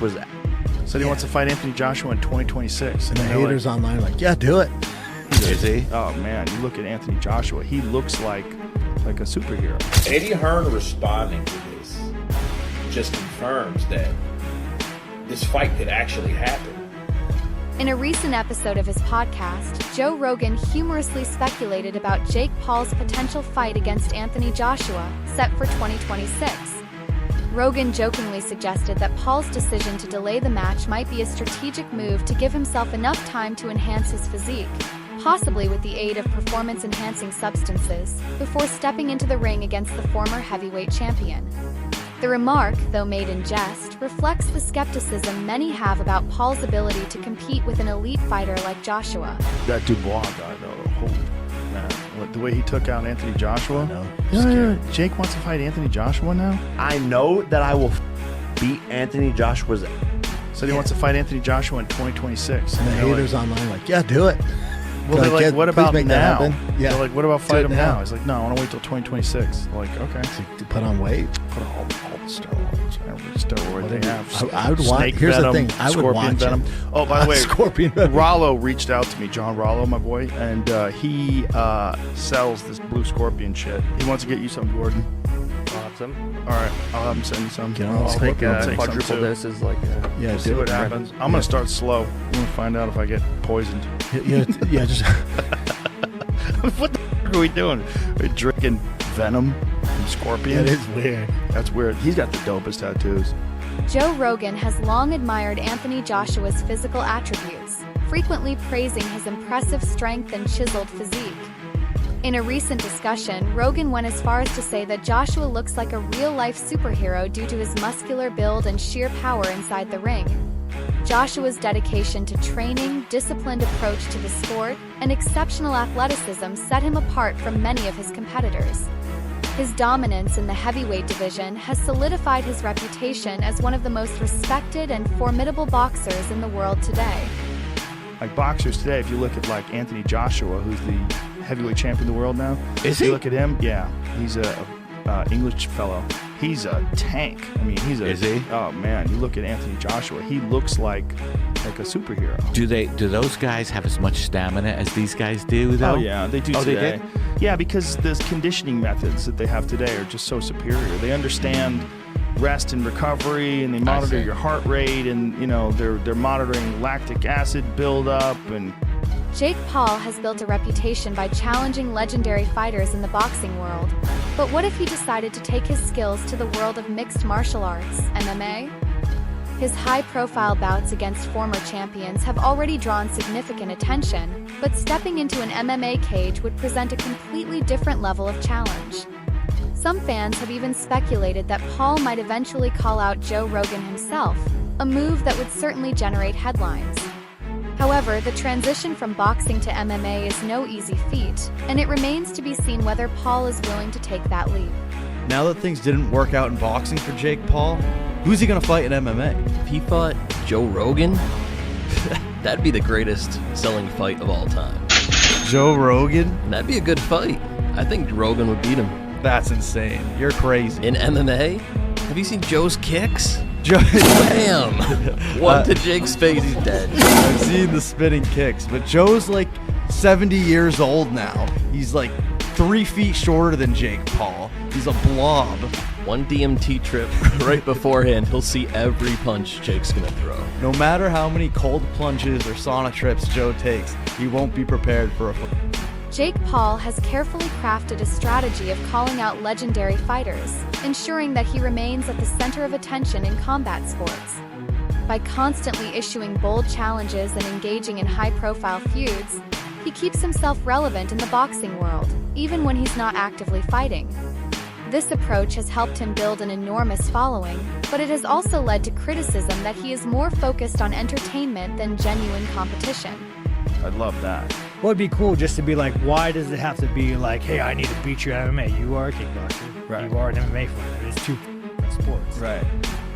Joshua's. Said he wants to fight Anthony Joshua in 2026. And the haters online are like, yeah, do it. Is he? Oh man, you look at Anthony Joshua. He looks like a superhero. Eddie Hearn responding to this just confirms that this fight could actually happen. In a recent episode of his podcast, Joe Rogan humorously speculated about Jake Paul's potential fight against Anthony Joshua, set for 2026. Rogan jokingly suggested that Paul's decision to delay the match might be a strategic move to give himself enough time to enhance his physique, possibly with the aid of performance-enhancing substances, before stepping into the ring against the former heavyweight champion. The remark, though made in jest, reflects the skepticism many have about Paul's ability to compete with an elite fighter like Joshua. That Dubois guy, though, holy man. The way he took out Anthony Joshua. No. Yeah. Jake wants to fight Anthony Joshua now? I know that I will beat Anthony Joshua's. Said he wants to fight Anthony Joshua in 2026. And the haters online are like, yeah, do it. Well, they're like, what about make now? that happen. Yeah. They're like, what about Do fight it him now. now? He's like, no, I want to wait till 2026. Like, okay. To put on weight. Put all the steroids, every steroid they have. I would want. Snake Here's venom, the thing. I would scorpion watch venom. it. Oh, by the way, Scorpion venom. Rollo reached out to me, John Rollo, my boy, and he sells this blue scorpion shit. He wants to get you some, Gordon. Awesome. All right, I'll have him send you some. Get on I'll the I think Scorpion take some quadruple too. doses like. Yeah, We'll see do what it. happens. I'm gonna start slow. I'm gonna find out if I get poisoned. Yeah, just What the f- are we doing? We're drinking venom from scorpion. it is weird. That's weird. He's got the dopest tattoos. Joe Rogan has long admired Anthony Joshua's physical attributes, frequently praising his impressive strength and chiseled physique. In a recent discussion, Rogan went as far as to say that Joshua looks like a real-life superhero due to his muscular build and sheer power inside the ring. Joshua's dedication to training, disciplined approach to the sport, and exceptional athleticism set him apart from many of his competitors. His dominance in the heavyweight division has solidified his reputation as one of the most respected and formidable boxers in the world today. Like boxers today, if you look at like Anthony Joshua, who's the heavyweight champion of the world now. Is you he? look at him, yeah, he's a English fellow. He's a tank. I mean, he's a. Is he? Oh man, you look at Anthony Joshua. He looks like a superhero. Do those guys have as much stamina as these guys do, though? Oh yeah, they do Oh, they today. Yeah, because the conditioning methods that they have today are just so superior. They understand rest and recovery, and they monitor see. your heart rate, and you know they're monitoring lactic acid buildup and. Jake Paul has built a reputation by challenging legendary fighters in the boxing world. But what if he decided to take his skills to the world of mixed martial arts, MMA? His high-profile bouts against former champions have already drawn significant attention, but stepping into an MMA cage would present a completely different level of challenge. Some fans have even speculated that Paul might eventually call out Joe Rogan himself, a move that would certainly generate headlines. However, the transition from boxing to MMA is no easy feat, and it remains to be seen whether Paul is willing to take that leap. Now that things didn't work out in boxing for Jake Paul, who's he going to fight in MMA? If he fought Joe Rogan, that'd be the greatest selling fight of all time. Joe Rogan? And that'd be a good fight. I think Rogan would beat him. That's insane. You're crazy. In MMA? Have you seen Joe's kicks? Joe, Bam! One to Jake's face, he's dead. I've seen the spinning kicks, but Joe's like 70 years old now. He's like 3 feet shorter than Jake Paul. He's a blob. One DMT trip right beforehand, he'll see every punch Jake's gonna throw. No matter how many cold plunges or sauna trips Joe takes, he won't be prepared for a fight. Jake Paul has carefully crafted a strategy of calling out legendary fighters, ensuring that he remains at the center of attention in combat sports. By constantly issuing bold challenges and engaging in high-profile feuds, he keeps himself relevant in the boxing world, even when he's not actively fighting. This approach has helped him build an enormous following, but it has also led to criticism that he is more focused on entertainment than genuine competition. I'd love that. Well, it'd be cool just to be like, why does it have to be like, hey, I need to beat you at MMA? You are a kickboxer. Right. You are an MMA fighter. It's two different sports. Right.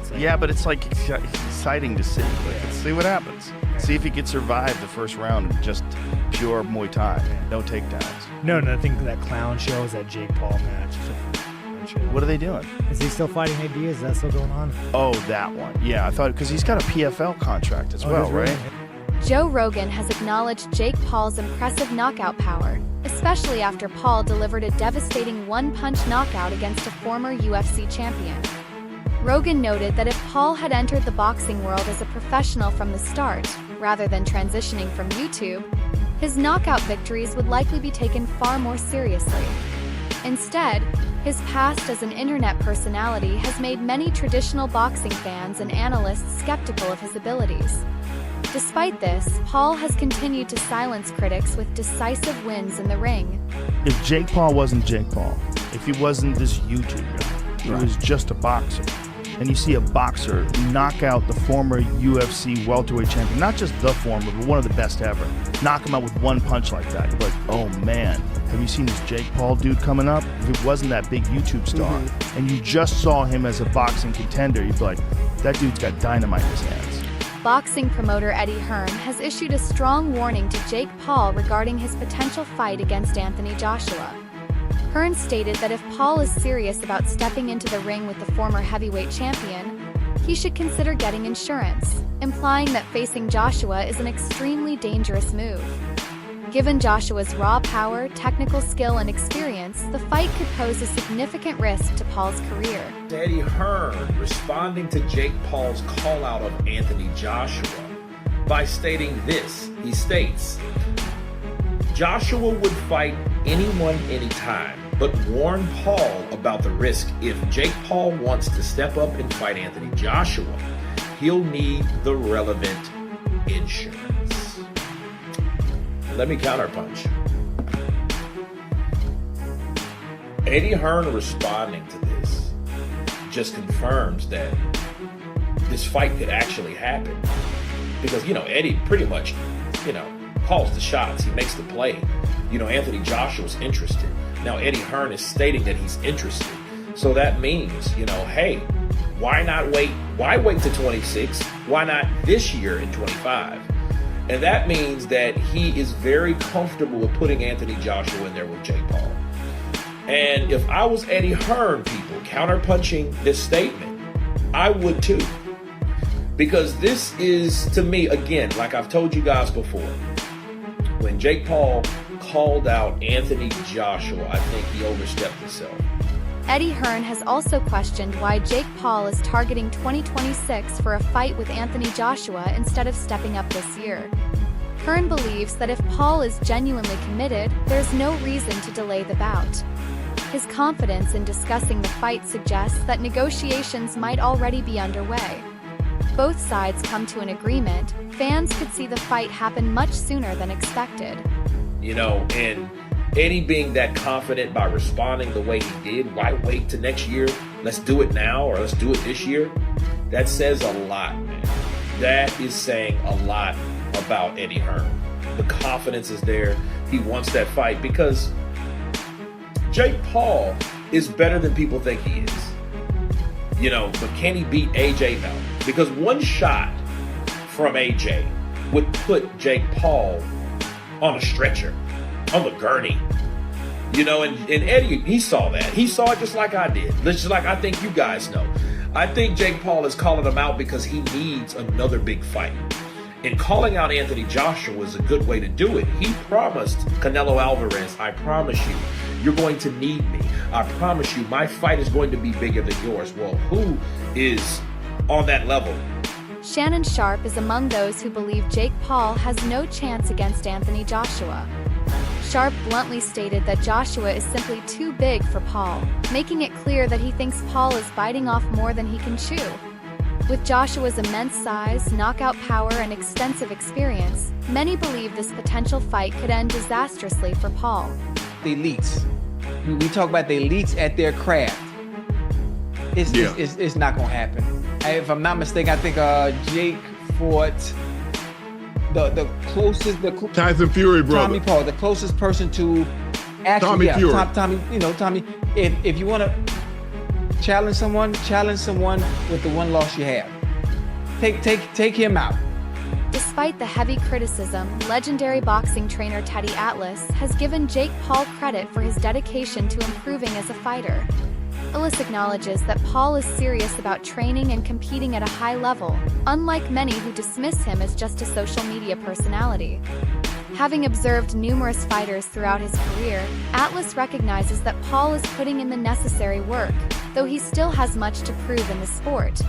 It's like- Yeah, but it's like exciting to see. Like, let's see what happens. See if he can survive the first round in just pure Muay Thai. No takedowns. No, I think that clown show is that Jake Paul match. watch it. What are they doing? Is he still fighting AD? Is that still going on? Oh, that one. Yeah, I thought because he's got a PFL contract as well, does he? right? Joe Rogan has acknowledged Jake Paul's impressive knockout power, especially after Paul delivered a devastating one-punch knockout against a former UFC champion. Rogan noted that if Paul had entered the boxing world as a professional from the start, rather than transitioning from YouTube, his knockout victories would likely be taken far more seriously. Instead, his past as an internet personality has made many traditional boxing fans and analysts skeptical of his abilities. Despite this, Paul has continued to silence critics with decisive wins in the ring. If Jake Paul wasn't Jake Paul, if he wasn't this YouTube guy, he was just a boxer, and you see a boxer knock out the former UFC welterweight champion, not just the former, but one of the best ever, knock him out with one punch like that, you're like, oh man, have you seen this Jake Paul dude coming up? If it wasn't that big YouTube star, and you just saw him as a boxing contender, you'd be like, that dude's got dynamite in his hands. Boxing promoter Eddie Hearn has issued a strong warning to Jake Paul regarding his potential fight against Anthony Joshua. Hearn stated that if Paul is serious about stepping into the ring with the former heavyweight champion, he should consider getting insurance, implying that facing Joshua is an extremely dangerous move. Given Joshua's raw power, technical skill, and experience, the fight could pose a significant risk to Paul's career. Eddie Hearn responding to Jake Paul's call out of Anthony Joshua by stating this. He states, Joshua would fight anyone anytime, but warn Paul about the risk. If Jake Paul wants to step up and fight Anthony Joshua, he'll need the relevant insurance. Let me counterpunch. Eddie Hearn responding to this just confirms that this fight could actually happen. Because, Eddie pretty much, calls the shots. He makes the play. Anthony Joshua's interested. Now Eddie Hearn is stating that he's interested. So that means, hey, why not wait? Why wait to 26? Why not this year in 25? And that means that he is very comfortable with putting Anthony Joshua in there with Jake Paul. And if I was Eddie Hearn, people, counterpunching this statement, I would too. Because this is, to me, again, like I've told you guys before, when Jake Paul called out Anthony Joshua, I think he overstepped himself. Eddie Hearn has also questioned why Jake Paul is targeting 2026 for a fight with Anthony Joshua instead of stepping up this year. Hearn believes that if Paul is genuinely committed, there's no reason to delay the bout. His confidence in discussing the fight suggests that negotiations might already be underway. Both sides come to an agreement, fans could see the fight happen much sooner than expected. And Eddie being that confident by responding the way he did, why wait to next year? Let's do it now, or let's do it this year. That says a lot, man. That is saying a lot about Eddie Hearn. The confidence is there. He wants that fight because Jake Paul is better than people think he is. But can he beat AJ? No. Because one shot from AJ would put Jake Paul on a stretcher, on the gurney. And Eddie, he saw that. He saw it just like I did. Just like I think you guys know. I think Jake Paul is calling him out because he needs another big fight. And calling out Anthony Joshua is a good way to do it. He promised Canelo Alvarez, I promise you, you're going to need me. I promise you, my fight is going to be bigger than yours. Well, who is on that level? Shannon Sharp is among those who believe Jake Paul has no chance against Anthony Joshua. Sharp bluntly stated that Joshua is simply too big for Paul, making it clear that he thinks Paul is biting off more than he can chew. With Joshua's immense size, knockout power, and extensive experience, many believe this potential fight could end disastrously for Paul. The elites. We talk about the elites at their craft. It's not going to happen. If I'm not mistaken, I think Jake fought the closest, Tyson Fury, brother. Tommy Paul, the closest person to actually, Tommy Fury. Tommy. If you want to challenge someone with the one loss you have. Take him out. Despite the heavy criticism, legendary boxing trainer Teddy Atlas has given Jake Paul credit for his dedication to improving as a fighter. Ellis acknowledges that Paul is serious about training and competing at a high level, unlike many who dismiss him as just a social media personality. Having observed numerous fighters throughout his career, Atlas recognizes that Paul is putting in the necessary work, though he still has much to prove in the sport.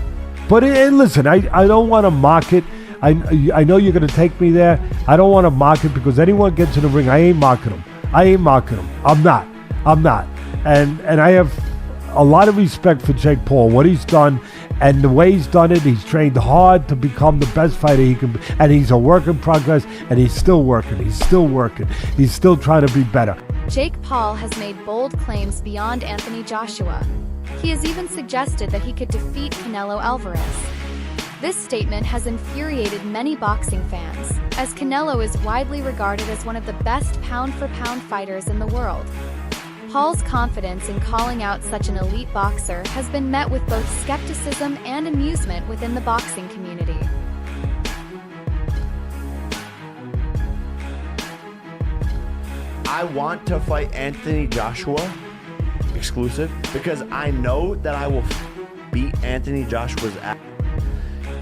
But and listen, I don't want to mock it. I know you're going to take me there. I don't want to mock it because anyone gets in the ring, I ain't mocking them. I'm not. And I have a lot of respect for Jake Paul, what he's done, and the way he's done it. He's trained hard to become the best fighter he can be, and he's a work in progress, and he's still working. He's still trying to be better. Jake Paul has made bold claims beyond Anthony Joshua. He has even suggested that he could defeat Canelo Alvarez. This statement has infuriated many boxing fans, as Canelo is widely regarded as one of the best pound-for-pound fighters in the world. Paul's confidence in calling out such an elite boxer has been met with both skepticism and amusement within the boxing community. I want to fight Anthony Joshua exclusive because I know that I will beat Anthony Joshua's ass.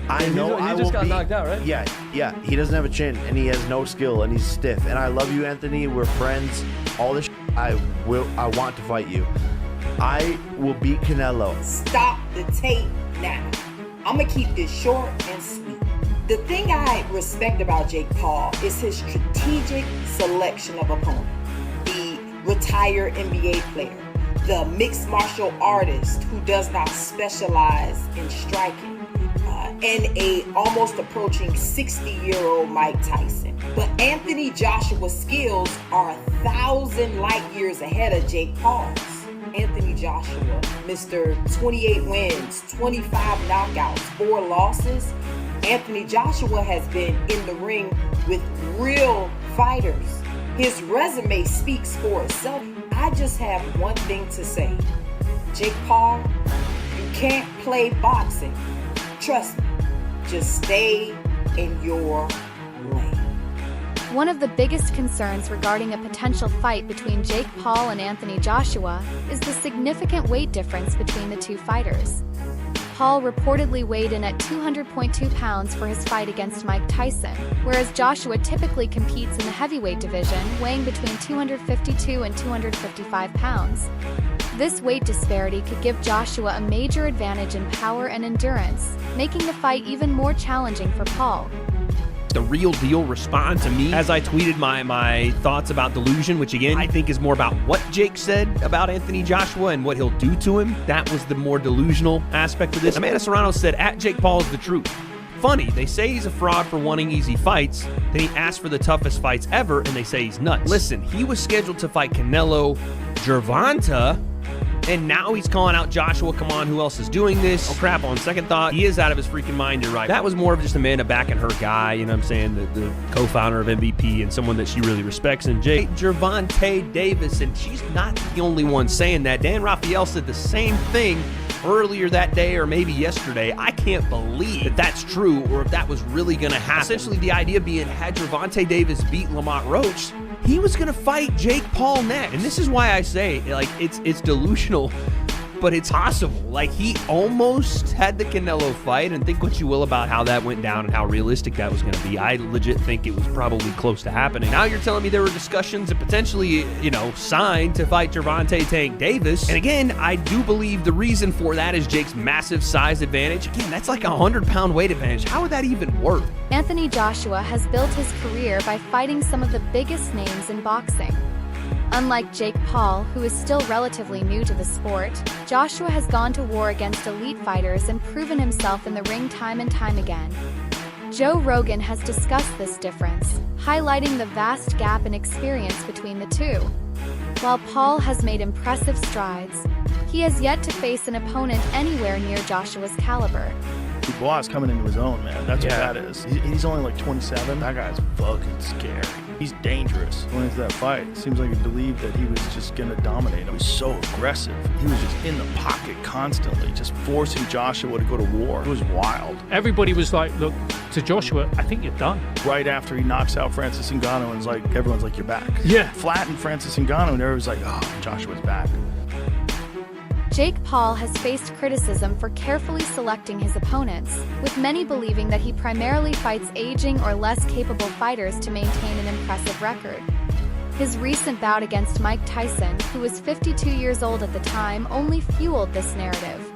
I know he I just will got beat. knocked out, right? Yeah. He doesn't have a chin and he has no skill and he's stiff. And I love you, Anthony. We're friends. All this. I want to fight you. I will beat Canelo. Stop the tape now. I'm gonna keep this short and sweet. The thing I respect about Jake Paul is his strategic selection of opponent. The retired NBA player, the mixed martial artist who does not specialize in striking, and a almost approaching 60-year-old Mike Tyson. But Anthony Joshua's skills are 1,000 light years ahead of Jake Paul's. Anthony Joshua, Mr. 28 wins, 25 knockouts, 4 losses. Anthony Joshua has been in the ring with real fighters. His resume speaks for itself. I just have one thing to say. Jake Paul, you can't play boxing. Trust me, just stay in your lane. One of the biggest concerns regarding a potential fight between Jake Paul and Anthony Joshua is the significant weight difference between the two fighters. Paul reportedly weighed in at 200.2 pounds for his fight against Mike Tyson, whereas Joshua typically competes in the heavyweight division, weighing between 252 and 255 pounds. This weight disparity could give Joshua a major advantage in power and endurance, making the fight even more challenging for Paul. The real deal respond to me as I tweeted my thoughts about delusion, which again I think is more about what Jake said about Anthony Joshua and what he'll do to him. That was the more delusional aspect of this. Amanda Serrano said, "At Jake Paul is the truth." Funny, they say he's a fraud for wanting easy fights, then he asked for the toughest fights ever and they say he's nuts. Listen, he was scheduled to fight Canelo Gervonta, and now he's calling out Joshua. Come on, who else is doing this? Oh crap, on second thought, he is out of his freaking mind, you're right. That was more of just Amanda backing her guy, you know what I'm saying, the co-founder of MVP and someone that she really respects. And Gervonta Davis, and she's not the only one saying that. Dan Rafael said the same thing earlier that day or maybe yesterday. I can't believe that that's true or if that was really going to happen. Essentially, the idea being, had Gervonta Davis beat Lamont Roach, he was going to fight Jake Paul next. And this is why I say, like, it's delusional, but it's possible. Like, he almost had the Canelo fight, and think what you will about how that went down and how realistic that was going to be. I legit think it was probably close to happening. Now you're telling me there were discussions and potentially, signed to fight Gervonta Tank Davis. And again, I do believe the reason for that is Jake's massive size advantage. Again, that's like a 100-pound weight advantage. How would that even work? Anthony Joshua has built his career by fighting some of the biggest names in boxing. Unlike Jake Paul, who is still relatively new to the sport, Joshua has gone to war against elite fighters and proven himself in the ring time and time again. Joe Rogan has discussed this difference, highlighting the vast gap in experience between the two. While Paul has made impressive strides, he has yet to face an opponent anywhere near Joshua's caliber. Dubois coming into his own, man. That's what that is. He's only like 27. That guy's fucking scary. He's dangerous. Going into that fight, it seems like he believed that he was just going to dominate him. He was so aggressive. He was just in the pocket constantly, just forcing Joshua to go to war. It was wild. Everybody was like, look, to Joshua, I think you're done. Right after he knocks out Francis Ngannou, and everyone's like, you're back. Yeah. Flattened Francis Ngannou, and everyone's like, oh, Joshua's back. Jake Paul has faced criticism for carefully selecting his opponents, with many believing that he primarily fights aging or less capable fighters to maintain an impressive record. His recent bout against Mike Tyson, who was 52 years old at the time, only fueled this narrative.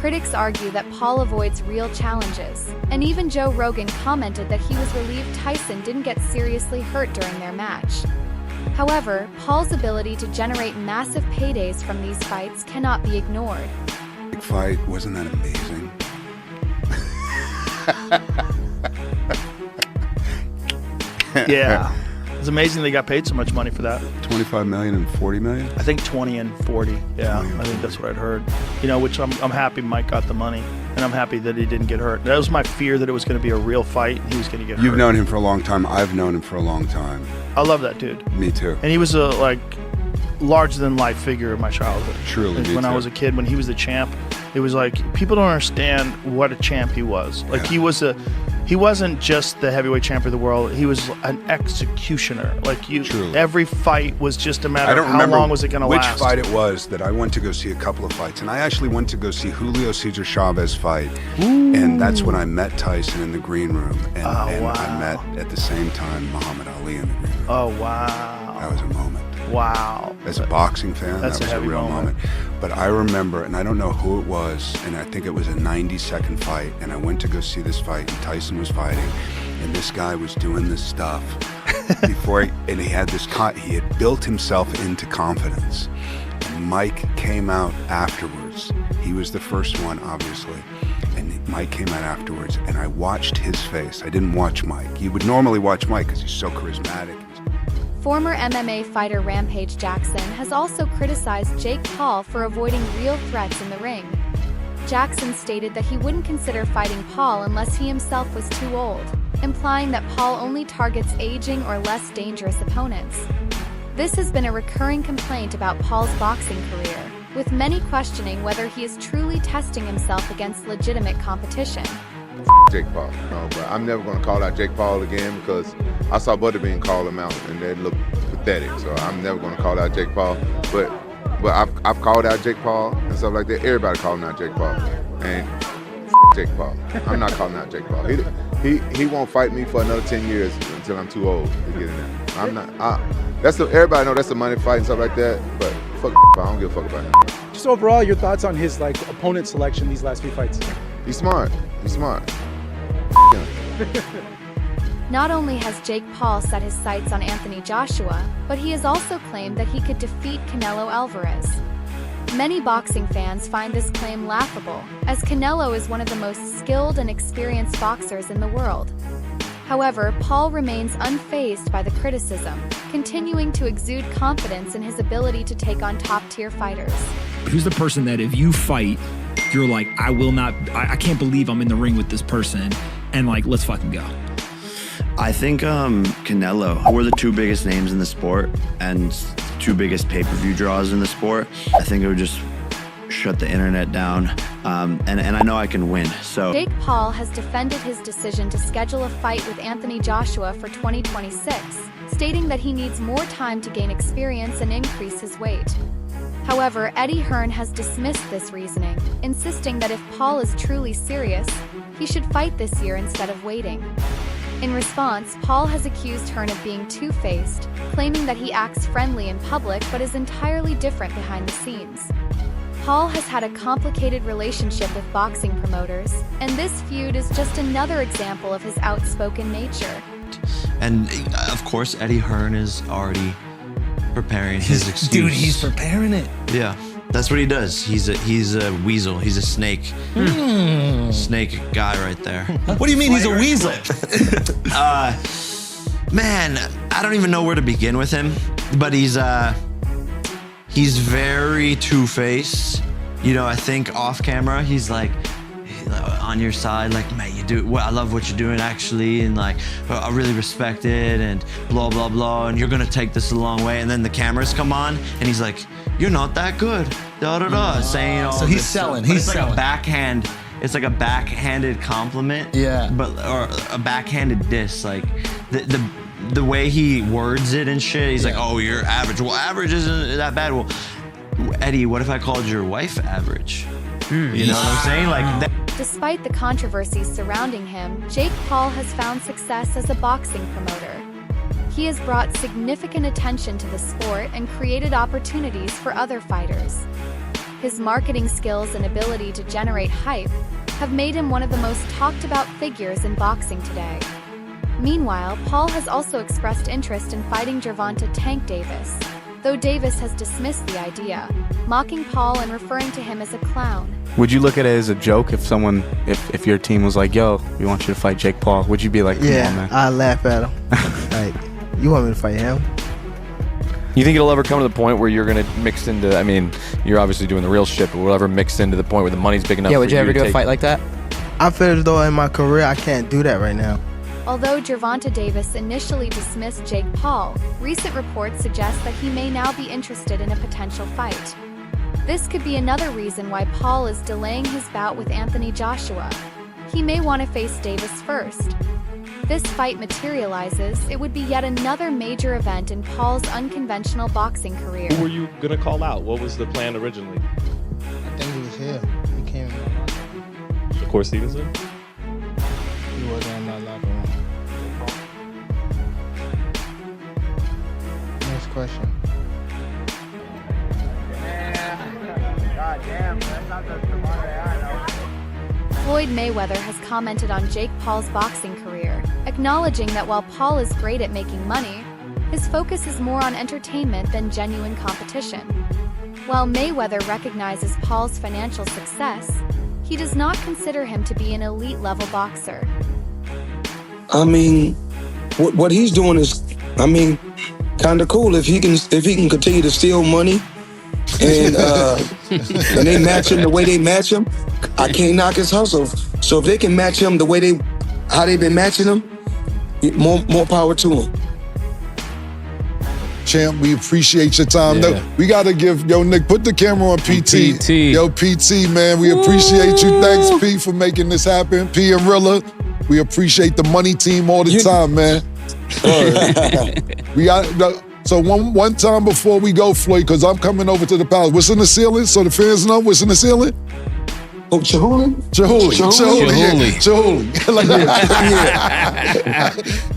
Critics argue that Paul avoids real challenges, and even Joe Rogan commented that he was relieved Tyson didn't get seriously hurt during their match. However, Paul's ability to generate massive paydays from these fights cannot be ignored. Big fight, wasn't that amazing? Yeah. It's amazing they got paid so much money for that. 25 million and 40 million? I think 20 and 40. Yeah, I think that's what I'd heard. You know, which I'm happy Mike got the money, and I'm happy that he didn't get hurt. That was my fear, that it was going to be a real fight and he was going to get hurt. You've known him for a long time. I've known him for a long time. I love that dude. Me too. And he was a larger than life figure in my childhood. Truly, me when I too. was a kid, when he was the champ, it was like people don't understand what a champ he was. Like he wasn't just the heavyweight champion of the world. He was an executioner. Like every fight was just a matter I don't of how remember long was it going to which last. fight it was that I went to go see a couple of fights, and I actually went to go see Julio Cesar Chavez fight, and that's when I met Tyson in the green room, and I met at the same time Muhammad Ali in the green room. Oh wow, that was a moment. Wow. As a boxing fan, That's that was a a heavy real moment. But I remember, and I don't know who it was, and I think it was a 90-second fight, and I went to go see this fight, and Tyson was fighting, and this guy was doing this stuff before, and he had built himself into confidence. And Mike came out afterwards. He was the first one, obviously. And Mike came out afterwards, and I watched his face. I didn't watch Mike. You would normally watch Mike because he's so charismatic. Former MMA fighter Rampage Jackson has also criticized Jake Paul for avoiding real threats in the ring. Jackson stated that he wouldn't consider fighting Paul unless he himself was too old, implying that Paul only targets aging or less dangerous opponents. This has been a recurring complaint about Paul's boxing career, with many questioning whether he is truly testing himself against legitimate competition. Jake Paul. No, but I'm never going to call out Jake Paul again because I saw Butterbean call him out and they looked pathetic. So I'm never going to call out Jake Paul. But I've called out Jake Paul and stuff like that. Everybody calling out Jake Paul. And Jake Paul. I'm not calling out Jake Paul. He won't fight me for another 10 years until I'm too old to get in there. I'm not. Everybody know that's a money fight and stuff like that. But fuck, I don't give a fuck about that. Just overall, your thoughts on his opponent selection these last few fights? He's smart. He's smart. Not only has Jake Paul set his sights on Anthony Joshua, but he has also claimed that he could defeat Canelo Alvarez. Many boxing fans find this claim laughable, as Canelo is one of the most skilled and experienced boxers in the world. However, Paul remains unfazed by the criticism, continuing to exude confidence in his ability to take on top-tier fighters. Who's the person that if you fight, you're like, I can't believe I'm in the ring with this person, and let's fucking go? I think Canelo. We're the two biggest names in the sport and two biggest pay-per-view draws in the sport. I think it would just shut the internet down, and I know I can win. So Jake Paul has defended his decision to schedule a fight with Anthony Joshua for 2026, stating that he needs more time to gain experience and increase his weight. However, Eddie Hearn has dismissed this reasoning, insisting that if Paul is truly serious, he should fight this year instead of waiting. In response, Paul has accused Hearn of being two-faced, claiming that he acts friendly in public but is entirely different behind the scenes. Paul has had a complicated relationship with boxing promoters, and this feud is just another example of his outspoken nature. And of course, Eddie Hearn is already preparing his excuse. Dude, he's preparing it. Yeah, that's what he does. He's a weasel. He's a snake. Snake guy right there. What do you mean he's a weasel? Man, I don't even know where to begin with him, but he's very two-faced. You know, I think off camera, he's like on your side, like, man, I love what you're doing actually, and like, I really respect it, and blah, blah, blah, and you're gonna take this a long way. And then the cameras come on, and he's like, you're not that good, da-da-da, saying all So he's this selling, stuff. But he's it's like selling. a backhand, it's like a backhanded compliment. Yeah. Or a backhanded diss, like, the way he words it and shit, he's like, oh, you're average. Well, average isn't that bad. Well, Eddie, what if I called your wife average? You know what I'm saying? Like that. Despite the controversies surrounding him, Jake Paul has found success as a boxing promoter. He has brought significant attention to the sport and created opportunities for other fighters. His marketing skills and ability to generate hype have made him one of the most talked about figures in boxing today. Meanwhile, Paul has also expressed interest in fighting Gervonta "Tank" Davis, though Davis has dismissed the idea, mocking Paul and referring to him as a clown. Would you look at it as a joke if your team was like, yo, we want you to fight Jake Paul? Would you be like, come on, man? I laugh at him. Like, you want me to fight him? You think it'll ever come to the point where you're gonna mix into? I mean, you're obviously doing the real shit, but will it ever mix into the point where the money's big enough? Yeah, for would you ever to do a take- fight like that? I feel as though in my career I can't do that right now. Although Gervonta Davis initially dismissed Jake Paul, recent reports suggest that he may now be interested in a potential fight. This could be another reason why Paul is delaying his bout with Anthony Joshua. He may want to face Davis first. If this fight materializes, it would be yet another major event in Paul's unconventional boxing career. Who were you gonna call out? What was the plan originally? I think he was here. He came in my locker room. Shakur Stevenson? He wasn't in my locker room. Next question. Floyd Mayweather has commented on Jake Paul's boxing career, acknowledging that while Paul is great at making money, his focus is more on entertainment than genuine competition. While Mayweather recognizes Paul's financial success, he does not consider him to be an elite-level boxer. I mean, what he's doing is, I mean, kind of cool. If he can continue to steal money, and they match him the way they match him, I can't knock his hustle. So if they can match him the way how they've been matching him, more power to him. Champ, we appreciate your time. Yeah. No, we got to give, Nick, put the camera on PT. Yo, PT, man, we appreciate you. Thanks, P, for making this happen. P and Rilla, we appreciate the money team all the time, man. We got, so one time before we go, Floyd, because I'm coming over to the palace. What's in the ceiling? So the fans know what's in the ceiling? Oh, Chihuly? Chihuly.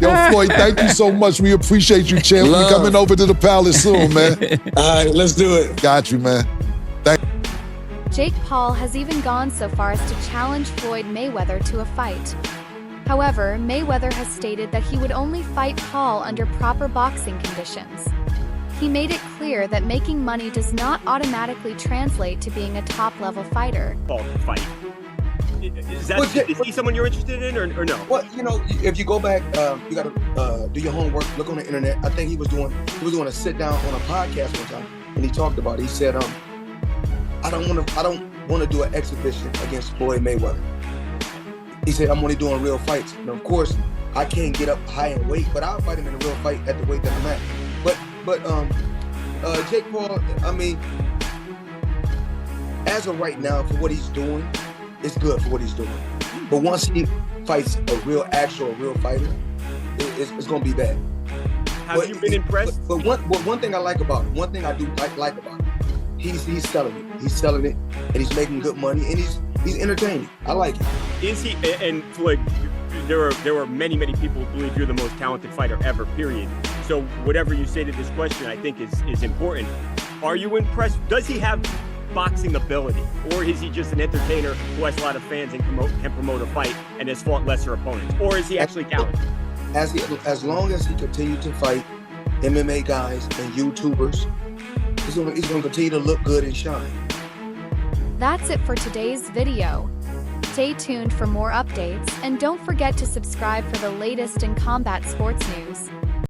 Yo, Floyd, thank you so much. We appreciate you, champ. We're coming over to the palace soon, man. All right, let's do it. Got you, man. Jake Paul has even gone so far as to challenge Floyd Mayweather to a fight. However, Mayweather has stated that he would only fight Paul under proper boxing conditions. He made it clear that making money does not automatically translate to being a top-level fighter. Paul to fight. Is he someone you're interested in or no? Well, if you go back, you gotta do your homework, look on the internet. I think he was doing a sit down on a podcast one time, and he talked about it. He said, I don't want to do an exhibition against Floyd Mayweather. He said, I'm only doing real fights. And of course, I can't get up high in weight, but I'll fight him in a real fight at the weight that I'm at. But Jake Paul, I mean, as of right now, for what he's doing, it's good for what he's doing. But once he fights a real fighter, it's gonna be bad. Have you been impressed? But one thing I like about him, one thing I do like about him, he's selling it. He's selling it, and he's making good money, and he's entertaining. I like it. Is he? And Floyd, there were many people who believe you're the most talented fighter ever. Period. So whatever you say to this question, I think is important. Are you impressed? Does he have boxing ability, or is he just an entertainer who has a lot of fans and can promote a fight and has fought lesser opponents, or is he actually talented? As long as he continues to fight MMA guys and YouTubers, he's gonna continue to look good and shine. That's it for today's video. Stay tuned for more updates, and don't forget to subscribe for the latest in combat sports news.